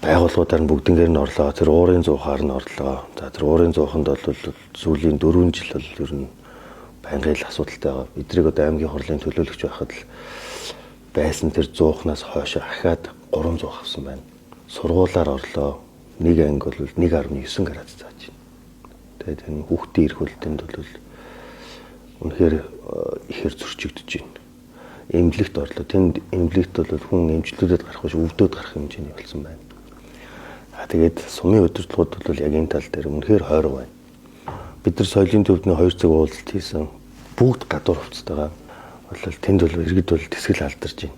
байгууллагуудаар нь бүгднгээр нь орлоо. Тэр уурын зуухаар нь орлоо. За тэр уурын зууханд бол сүүлийн 4 жил бол ер нь байнгын л асуудалтай байгаа. Эдрийг одоо аймгийн хурлын төлөөлөгч байхад л байсан тэр зуухнаас хойш ахаад 3 зуух авсан байна. Сургуулаар орлоо. Нэг анги бол 1.9 градус зааж байна. Тэгээд энэ хүүхдийн эрх хөлтөнд бол үнэхээр ихээр зөрчигдөж байна. Эмнэлэгт орлоо. Тэнд эмнэлэгт бол хүн эмчлүүдэд гарах биш өвдөд гарах хэмжээний болсон байна. Тэгээд сумын удирдлагууд бол яг энэ тал дээр үнэхээр хойрог байна. Бид нар соёлын төвдний 2 цаг уулзалт хийсэн бүгд гадуур хувцастайгаа бол тэнд бол иргэд бол тэсгэл алдарч байна.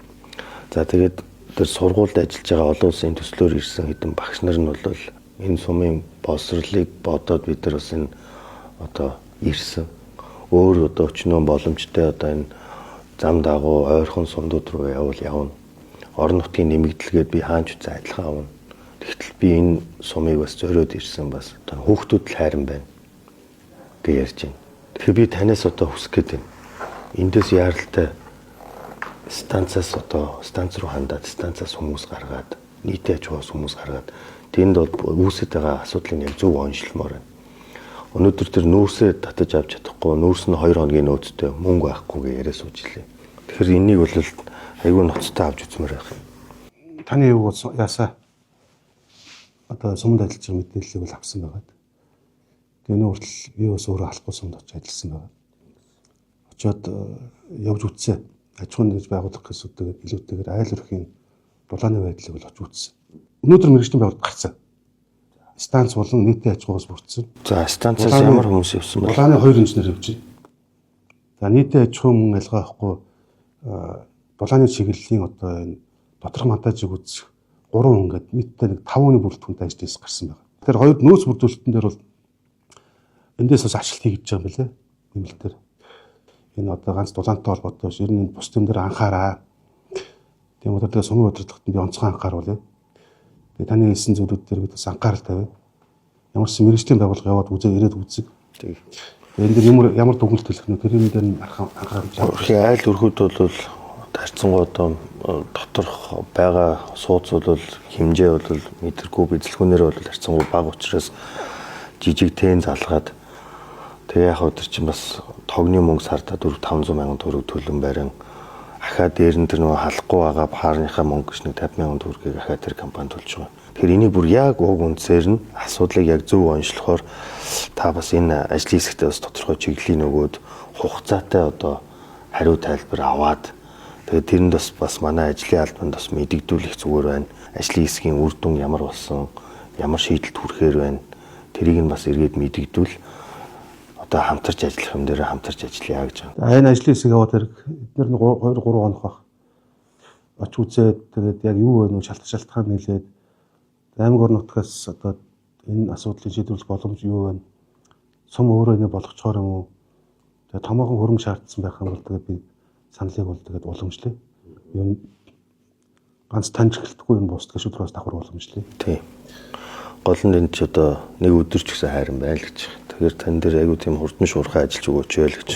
За тэгээд тэр сургуульд ажиллаж байгаа олон улсын төслөөр ирсэн хэдэн багш нар нь бол энэ сумын боловсролыг бодоод бид нар бас энэ одоо ирсэн. Өөр одоо өчнөө боломжтой одоо энэ зам дагуу ойрхон сумдууд руу явна. Орон нутгийн нэмэгдэлгээд би хаач үзэн адилхан авна. Тэгтэл би энэ сумыг бас зориод ирсэн бас одоо хүүхдүүд л хайран байна гэж ярьж байна. Тэгэхээр би танаас одоо хүсэх гээд байна. Эндээс яаралтай станц руу хандаад станцаас хүмүүс гаргаад нийтээ аж ахуйс хүмүүс гаргаад тэнд бол үүсэж байгаа асуудлыг яг зөв онцлмоор байна. Өнөөдөр тэр нүүрсээ татаж авч чадахгүй, нүүрс нь 2 хоногийн нөөцтэй мөнгө байхгүй гэж яриа сууж илээ. Тэгэхээр энийг бол айгүй ноцтой авч үзмээр байх юм. Таны юу яасаа одоо сумд ажиллаж байгаа мэдээллийг бол авсан байгаа. Тэгээ нүүртэл би бас өөрөө алахгүй сумд очиж ажилласан байгаа. Очоод явж үтсээ. Аж ахуйн нэгж байгуулах гэсүүдтэйгээр илүүтэйгээр айл өрхийн дулааны байдлыг бол очиж үтсэн. Өнөөдөр мэргэжлийн байгууллага гарсан. Станц болон нийтийн аж ахуйс бүрдсэн. За станцаас ямар хүмүүс явсан бэ? Дулааны 2 инженер явж байна. За нийтийн аж ахуй мөн ялгаа авахгүй дулааны чиглэлийн одоо энэ доторх монтажийг үзэх 3 ингээд нийтдээ нэг 5 оны бүрэлдэхүүнтэй ажлаас гарсан байна. Тэгэхээр 2 нөөц бүрдүүлэлтэн дээр бол эндээс бас ажилт хийж байгаа юм билээ. Нэмэлтээр энэ одоо ганц дулаантай холбоотой ер нь бус юм дээр анхаараа. Тийм удаа сумын удирдлагад би онцгой анхааруулъя. Тэгээ таны хэлсэн зүйлүүд дээр бид бас анхаарал тавиа. Ямар ч мэргэжлийн байгууллага яваад ирээд үзэг. Тэгээ энэ дээр ямар дүгнэлт хэлэх нь тэр юм дээр нь анхаарч байгаа. Айл өрхүүд бол харьцангуй одоо доторх байгаа сууц бол хэмжээ бол метргүй бичлэгүүнээр бол харьцангуй бага учраас жижиг тэн залгаад тэгээ яг өдөр чинь бас тогны мөнгө сарда 400-500 мянган төгрөг төлөн барин ахаа дээр нь тэр нөгөө халахгүй байгаа парныхаа мөнгө гэж нэг 50 мянган төгрөгийг ахаа тэр компани төлж байгаа. Тэгэхээр энийг бүр яг уг үндсээр нь асуудлыг яг зөв онцлохоор та бас энэ ажлын хэсэгтээ бас тодорхой чиглэлийн нөгөөд хугацаатай одоо хариу тайлбар аваад тэгээд тэрэнд бас манай ажлын албанд бас мэдэгдүүлэх зүгээр байна. Ажлын хэсгийн үр дүн ямар болсон, ямар шийдэлд хүрэхээр байна. Тэрийг нь бас эргээд мэдэгдүүл одоо хамтарч ажиллах юм дээр хамтарч ажиллая гэж байна. Энэ ажлын хэсэг яваад эдгээр нь 2-3 хоног баг. Оч үзээд тэгээд яг юу вэ нөө шалтгаан нийлээд аймаг орон нутгаас одоо энэ асуудлыг шийдвэрлэх боломж юу вэ? Сум өөрөө ингэ болгочоор юм уу? Тэгээд томоохон хөрөнгө шаардсан байх юм бол тэгээд би саналыг бол тэгээд уламжлая. Юу ганц таньж гэлтэхгүй юм босдгоо шүдрээс давхар уламжлая. Тийм. Гол нь энэ ч одоо нэг өдөр ч гэсэн хайран байл гэж. Тэгэхээр тань дээр айгүй тийм хурдан шуурхай ажиллаж өгөөч л гэж.